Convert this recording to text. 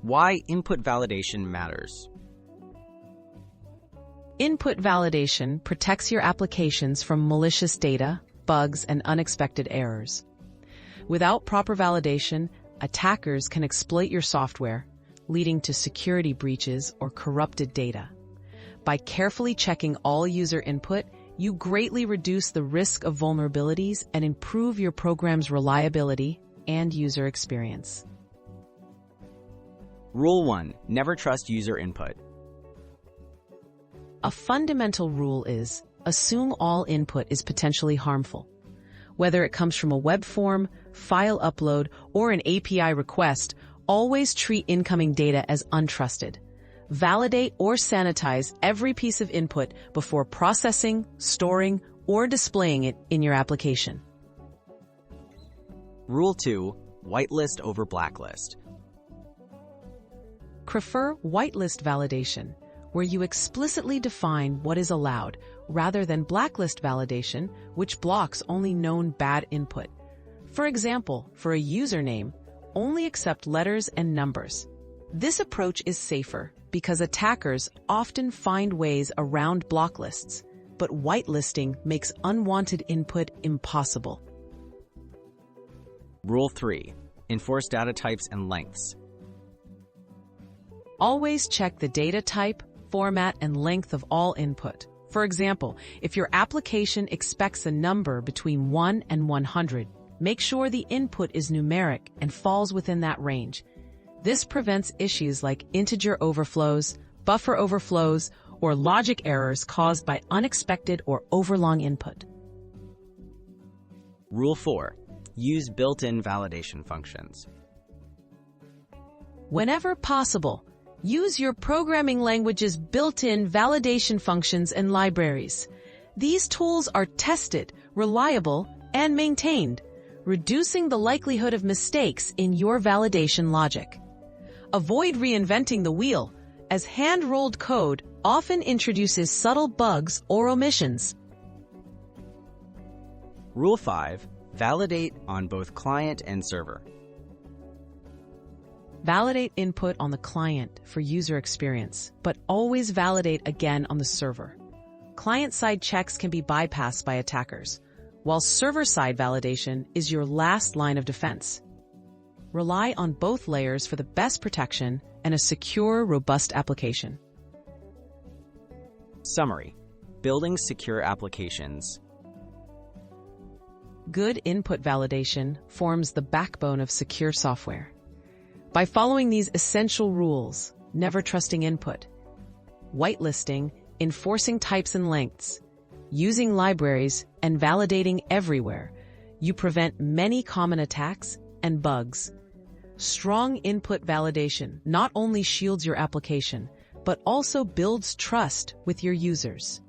Why input validation matters. Input validation protects your applications from malicious data, bugs, and unexpected errors. Without proper validation, attackers can exploit your software, leading to security breaches or corrupted data. By carefully checking all user input, you greatly reduce the risk of vulnerabilities and improve your program's reliability and user experience. Rule 1. Never trust user input. A fundamental rule is, assume all input is potentially harmful. Whether it comes from a web form, file upload, or an API request, always treat incoming data as untrusted. Validate or sanitize every piece of input before processing, storing, or displaying it in your application. Rule 2. Whitelist over blacklist. Prefer whitelist validation, where you explicitly define what is allowed, rather than blacklist validation, which blocks only known bad input. For example, for a username, only accept letters and numbers. This approach is safer because attackers often find ways around block lists, but whitelisting makes unwanted input impossible. Rule 3. Enforce data types and lengths. Always check the data type, format, and length of all input. For example, if your application expects a number between 1 and 100, make sure the input is numeric and falls within that range. This prevents issues like integer overflows, buffer overflows, or logic errors caused by unexpected or overlong input. Rule 4. Use built-in validation functions. Whenever possible, use your programming language's built-in validation functions and libraries. These tools are tested, reliable, and maintained, reducing the likelihood of mistakes in your validation logic. Avoid reinventing the wheel, as hand-rolled code often introduces subtle bugs or omissions. Rule 5. Validate on both client and server. Validate input on the client for user experience, but always validate again on the server. Client-side checks can be bypassed by attackers, while server-side validation is your last line of defense. Rely on both layers for the best protection and a secure, robust application. Summary. Building secure applications. Good input validation forms the backbone of secure software. By following these essential rules, never trusting input, whitelisting, enforcing types and lengths, using libraries, and validating everywhere, you prevent many common attacks and bugs. Strong input validation not only shields your application, but also builds trust with your users.